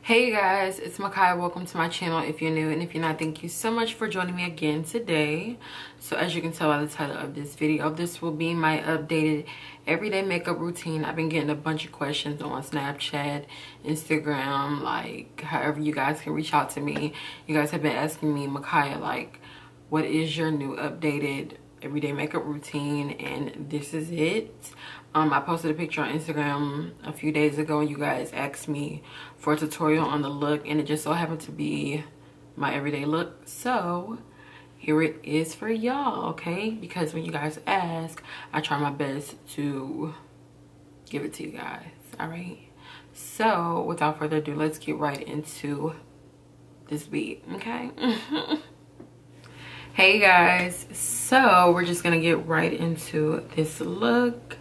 Hey guys, it's Makaya. Welcome to my channel if you're new, and if you're not, thank you so much for joining me again today. So as you can tell by the title of this video, this will be my updated everyday makeup routine. I've been getting a bunch of questions on Snapchat, Instagram, like however you guys can reach out to me. You guys have been asking me, Makaya, like, what is your new updated everyday makeup routine? And this is it. I posted a picture on Instagram a few days ago and you guys asked me for a tutorial on the look, and it just so happened to be my everyday look. So here it is for y'all, okay? Because when you guys ask, I try my best to give it to you guys, all right? So without further ado, let's get right into this beat, okay? Hey guys, so we're just gonna get right into this look.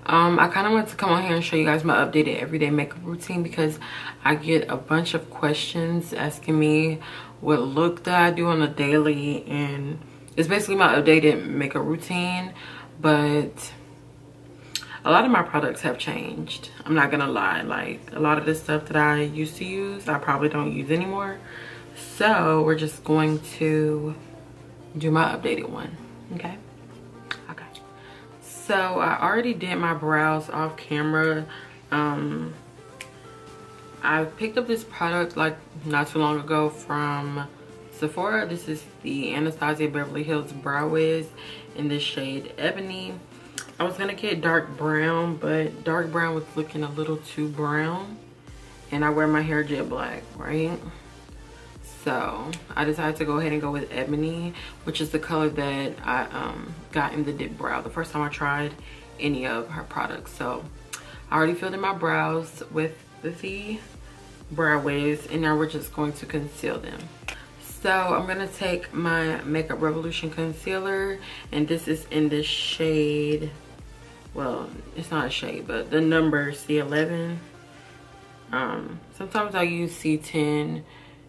I kind of want to come on here and show you guys my updated everyday makeup routine because I get a bunch of questions asking me what look that I do on a daily, and it's basically my updated makeup routine, but a lot of my products have changed. I'm not gonna lie, like a lot of the stuff that I used to use I probably don't use anymore. So we're just going to do my updated one, okay? Okay, so I already did my brows off camera. I picked up this product like not too long ago from Sephora. This is the Anastasia Beverly Hills Brow Wiz in the shade Ebony. I was gonna get dark brown, but dark brown was looking a little too brown, and I wear my hair jet black, right? So I decided to go ahead and go with Ebony, which is the color that I got in the dip brow the first time I tried any of her products. So I already filled in my brows with the Brow Wiz, and now we're just going to conceal them. So I'm gonna take my Makeup Revolution concealer, and this is in the shade, well, it's not a shade, but the number C11. Sometimes I use C10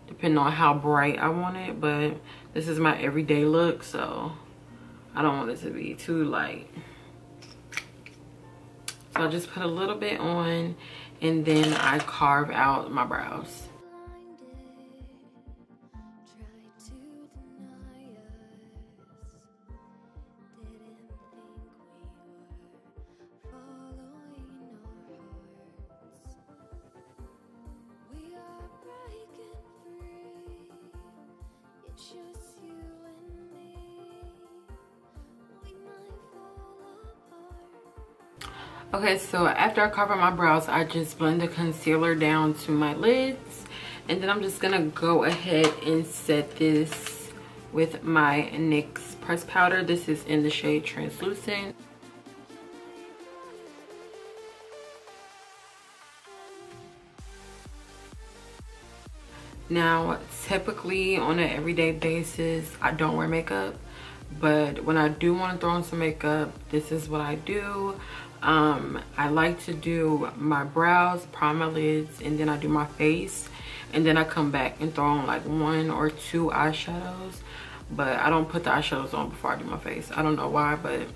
depending on how bright I want it, but this is my everyday look, so I don't want it to be too light. So I just put a little bit on, and then I carve out my brows. Okay, so after I cover my brows, I just blend the concealer down to my lids, and then I'm just gonna go ahead and set this with my NYX Pressed powder. This is in the shade Translucent. Now, typically on an everyday basis, I don't wear makeup, but when I do want to throw on some makeup, this is what I do. I like to do my brows, prime my lids, and then I do my face, and then I come back and throw on like 1 or 2 eyeshadows, but I don't put the eyeshadows on before I do my face. I don't know why, but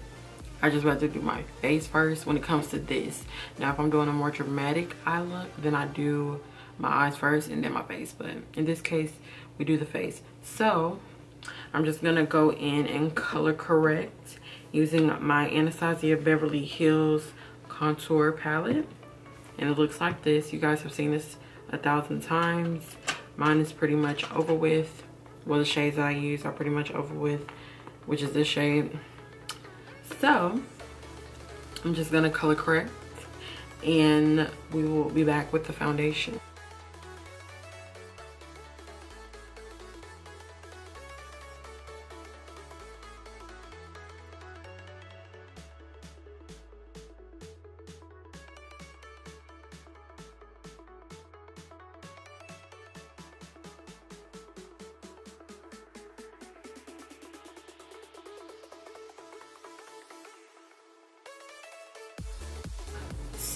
I just rather do my face first when it comes to this. Now if I'm doing a more dramatic eye look, then I do my eyes first and then my face, but in this case we do the face. So I'm just gonna go in and color correct using my Anastasia Beverly Hills contour palette, and it looks like this. You guys have seen this 1,000 times. Mine is pretty much over with. Well, the shades that I use are pretty much over with, which is this shade. So I'm just gonna color correct, and we will be back with the foundation.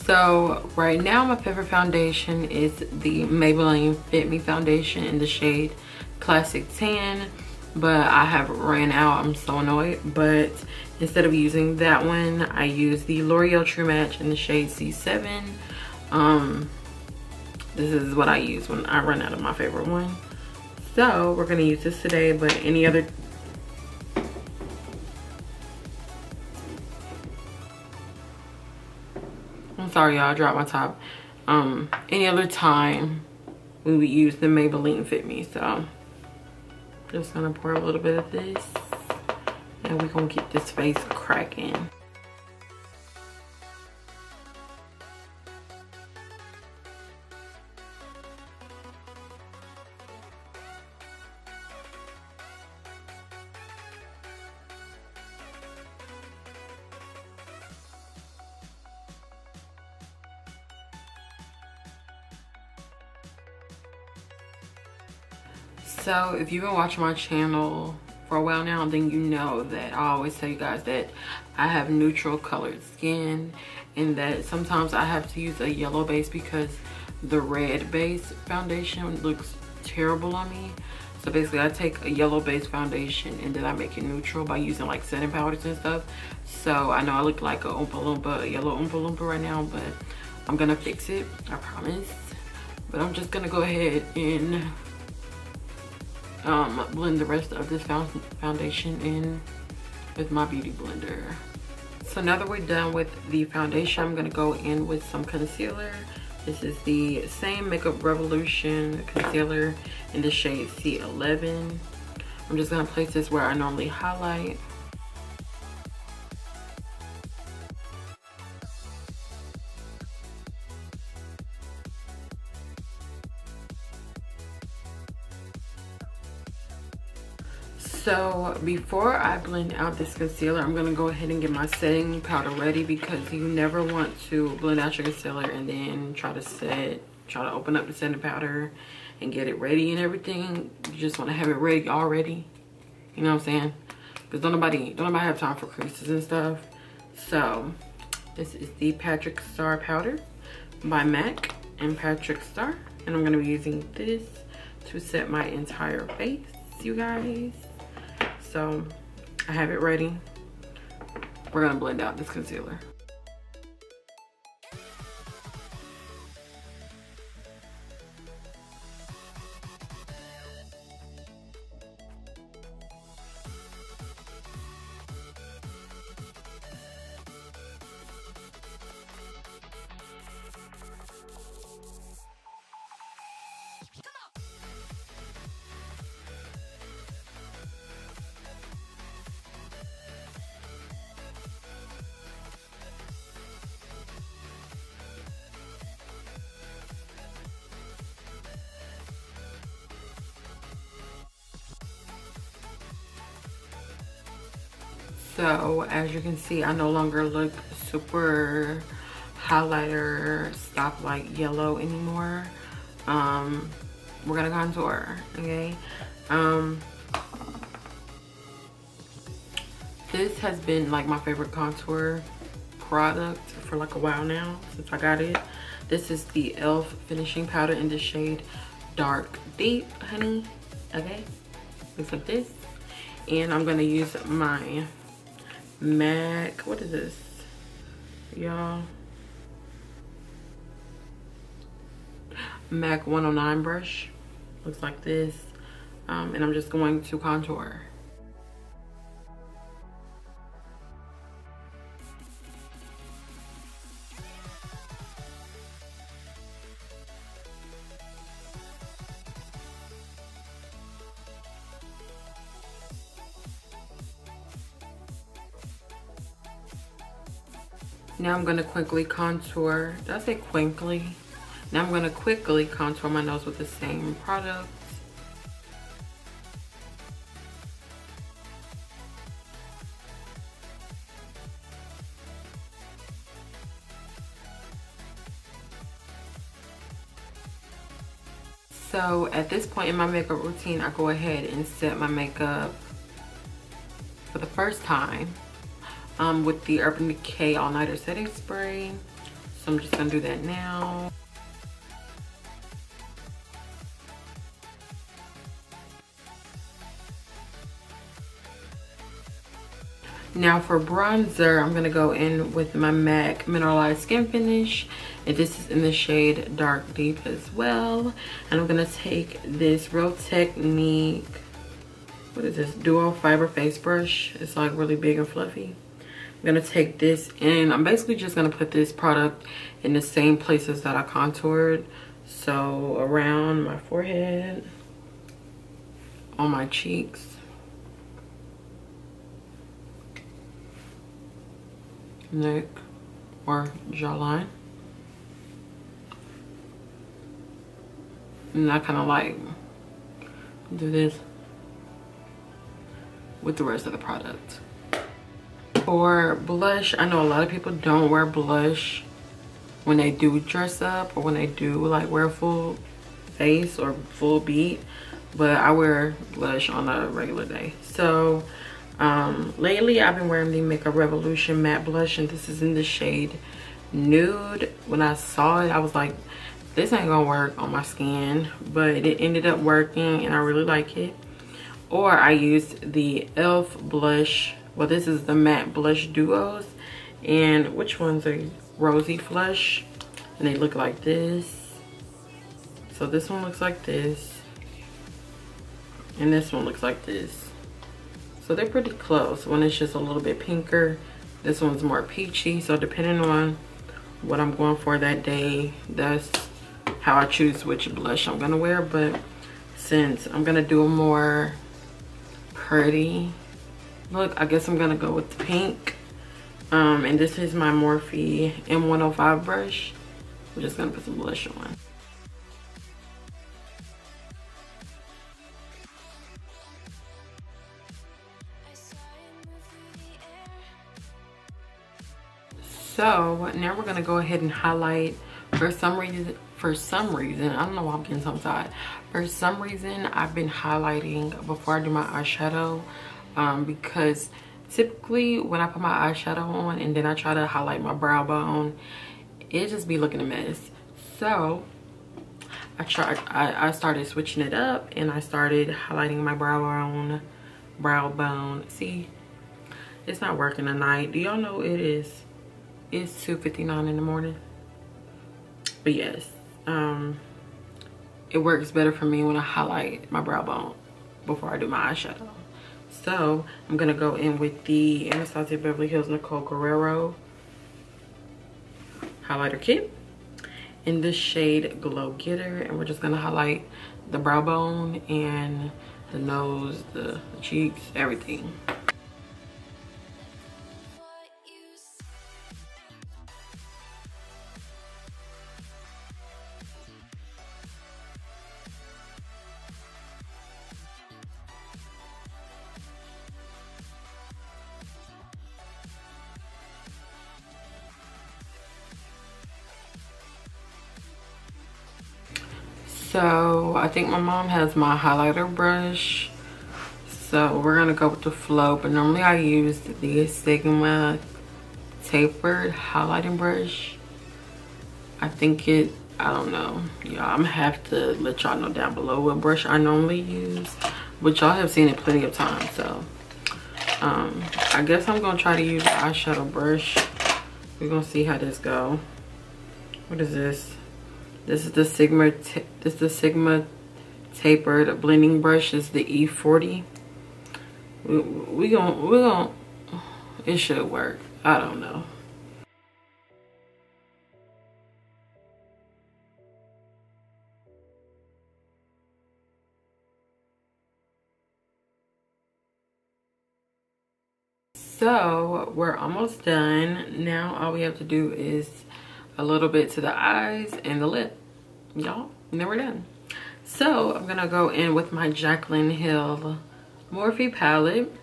So right now my favorite foundation is the Maybelline FIT Me foundation in the shade Classic Tan, but I have ran out. I'm so annoyed, but instead of using that one, I use the L'Oreal True Match in the shade C7. This is what I use when I run out of my favorite one. So we're gonna use this today, but any other I'm sorry y'all, I dropped my top. Any other time we would use the Maybelline FIT Me. So just gonna pour a little bit of this and we're gonna get this face cracking. So if you've been watching my channel for a while now, then you know that I always tell you guys that I have neutral colored skin and that sometimes I have to use a yellow base because the red base foundation looks terrible on me. So basically I take a yellow base foundation and then I make it neutral by using like setting powders and stuff. So I know I look like a Oompa Loompa, a yellow Oompa Loompa right now, but I'm gonna fix it, I promise. But I'm just gonna go ahead and blend the rest of this foundation in with my beauty blender. So now that we're done with the foundation, I'm gonna go in with some concealer. This is the same Makeup Revolution concealer in the shade C11. I'm just gonna place this where I normally highlight. So before I blend out this concealer, I'm gonna go ahead and get my setting powder ready because you never want to blend out your concealer and then try to open up the setting powder and get it ready and everything. You just want to have it ready already. You know what I'm saying? Because don't nobody have time for creases and stuff. So this is the Patrick Starrr powder by MAC and Patrick Starrr, and I'm gonna be using this to set my entire face, you guys. So I have it ready. We're gonna blend out this concealer. So as you can see, I no longer look super highlighter stoplight yellow anymore. We're gonna contour, okay? This has been like my favorite contour product for like a while now, since I got it. This is the e.l.f. finishing powder in the shade Dark Deep, honey, okay? Looks like this. And I'm gonna use my MAC, what is this, y'all? MAC 109 brush. Looks like this. And I'm just going to contour. Now I'm gonna quickly contour. Did I say quickly? Now I'm gonna quickly contour my nose with the same product. So at this point in my makeup routine, I go ahead and set my makeup for the first time with the Urban Decay All Nighter Setting Spray. So I'm just gonna do that now. Now for bronzer, I'm gonna go in with my MAC Mineralized Skin Finish, and this is in the shade Dark Deep as well. And I'm gonna take this Real Technique, what is this, Duo Fiber Face Brush. It's like really big and fluffy. I'm gonna take this and I'm basically just gonna put this product in the same places that I contoured. So around my forehead, on my cheeks, neck or jawline. And I kind of like do this with the rest of the product. For blush, I know a lot of people don't wear blush when they do dress up or when they do like wear full face or full beat, but I wear blush on a regular day. So lately I've been wearing the Makeup Revolution matte blush, and this is in the shade Nude. When I saw it, I was like, this ain't gonna work on my skin, but it ended up working and I really like it. Or I used the e.l.f. blush. Well, this is the matte blush duos, and which ones are Rosy Flush, and they look like this. So this one looks like this, and this one looks like this. So they're pretty close. One is just a little bit pinker, this one's more peachy. So depending on what I'm going for that day, that's how I choose which blush I'm gonna wear. But since I'm gonna do a more pretty look, I guess I'm gonna go with the pink. And this is my Morphe M105 brush. I'm just gonna put some blush on. So now we're gonna go ahead and highlight. For some reason, I don't know why I'm getting tongue tied. For some reason, I've been highlighting before I do my eyeshadow, because typically when I put my eyeshadow on and then I try to highlight my brow bone, it just be looking a mess. So I started switching it up and I started highlighting my brow bone. See, it's not working tonight. Do y'all know it's 2:59 in the morning? But yes, it works better for me when I highlight my brow bone before I do my eyeshadow. So I'm gonna go in with the Anastasia Beverly Hills Nicole Guerriero highlighter kit in this shade Glow Getter, and we're just gonna highlight the brow bone and the nose, the cheeks, everything. So I think my mom has my highlighter brush, so we're gonna go with the flow. But normally I use the Sigma tapered highlighting brush. I don't know, y'all. I'm gonna have to let y'all know down below what brush I normally use, but y'all have seen it plenty of times. So I guess I'm gonna try to use the eyeshadow brush. We're gonna see how this go. What is this? This is the Sigma tapered blending brush. It's the E40. We gon' it should work. I don't know. So we're almost done. Now all we have to do is a little bit to the eyes and the lip, y'all, and then we're done. So I'm gonna go in with my Jaclyn Hill Morphe palette.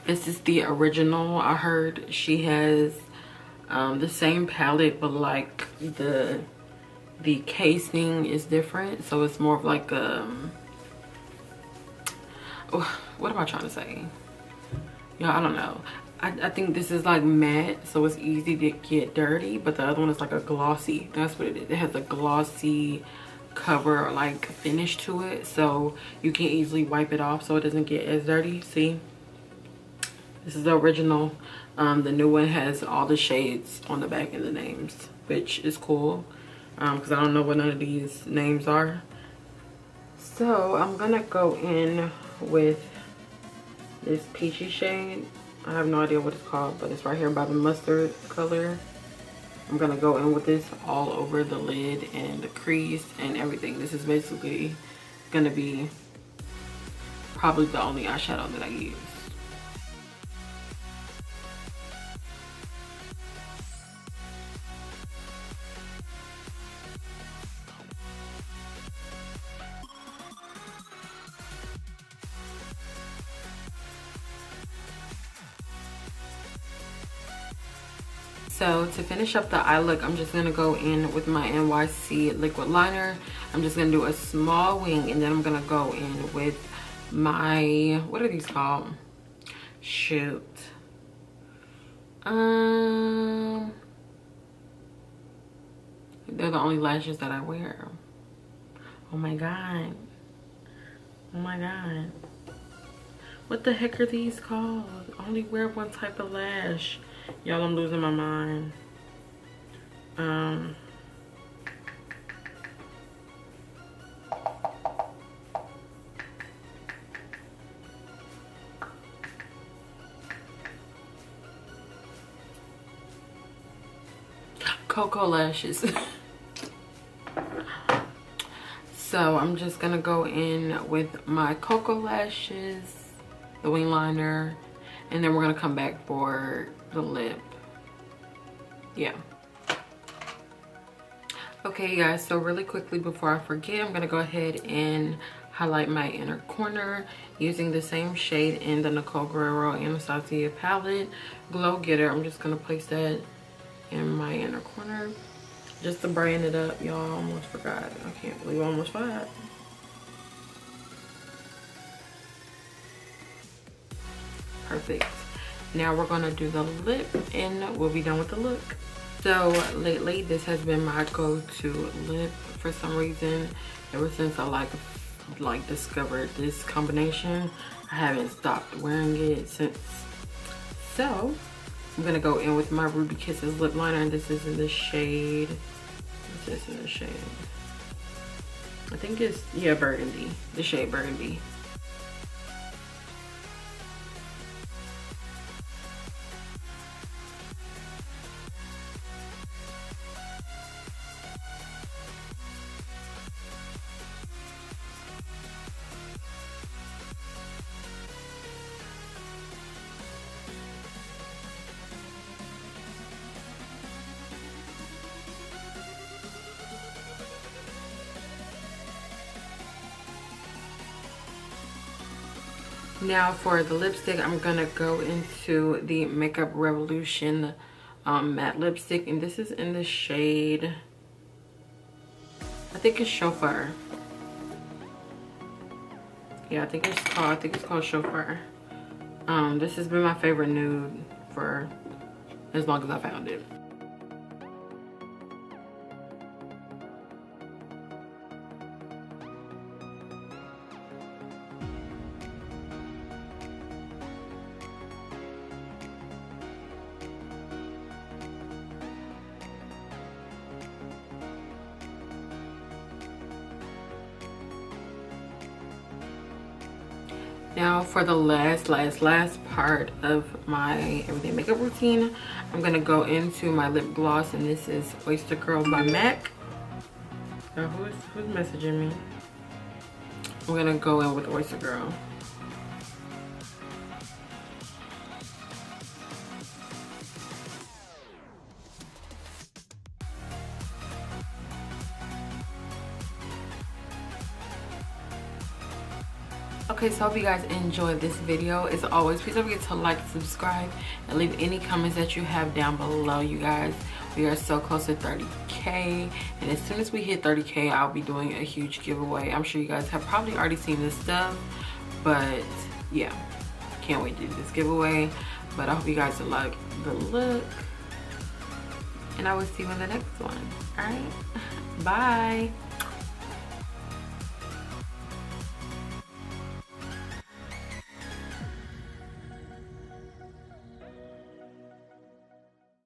This is the original. I heard she has the same palette, but like the casing is different, so it's more of like what am I trying to say? Yeah, I don't know. I think this is like matte, so it's easy to get dirty, but the other one is like a glossy. That's what it is. It has a glossy cover like finish to it, so you can easily wipe it off so it doesn't get as dirty. See, This is the original. The new one has all the shades on the back and the names, which is cool because I don't know what none of these names are. So I'm gonna go in with this peachy shade. I have no idea what it's called, but it's right here by the mustard color. I'm gonna go in with this all over the lid and the crease and everything. This is basically gonna be probably the only eyeshadow that I use. So to finish up the eye look, I'm just gonna go in with my NYX liquid liner. I'm just gonna do a small wing, and then I'm gonna go in with my, what are these called? Shoot. They're the only lashes that I wear. Oh my god. Oh my god. What the heck are these called? I only wear one type of lash. Y'all, I'm losing my mind. KoKo lashes. So I'm just gonna go in with my KoKo lashes, the wing liner, and then we're gonna come back for the lip. Yeah. Okay guys, so really quickly before I forget, I'm gonna go ahead and highlight my inner corner using the same shade in the Nicole Guerriero Anastasia palette, Glow Getter. I'm just gonna place that in my inner corner just to brighten it up. Y'all, almost forgot. I can't believe I almost forgot. Perfect. Now we're gonna do the lip and we'll be done with the look. So lately this has been my go-to lip for some reason. Ever since I like discovered this combination, I haven't stopped wearing it since. So I'm gonna go in with my Ruby Kisses lip liner, and this is in the shade, what's this in the shade? I think it's, yeah, Burgundy, the shade Burgundy. Now for the lipstick, I'm gonna go into the Makeup Revolution matte lipstick, and this is in the shade, I think it's Chauffeur. Yeah, I think it's called Chauffeur. This has been my favorite nude for as long as I found it. Now for the last part of my everyday makeup routine, I'm gonna go into my lip gloss, and this is Oyster Girl by MAC. Who's messaging me? I'm gonna go in with Oyster Girl. Okay, so I hope you guys enjoyed this video. As always, please don't forget to like, subscribe, and leave any comments that you have down below, you guys. We are so close to 30K, and as soon as we hit 30K, I'll be doing a huge giveaway. I'm sure you guys have probably already seen this stuff, but yeah, can't wait to do this giveaway. But I hope you guys like the look, and I will see you in the next one. All right, bye.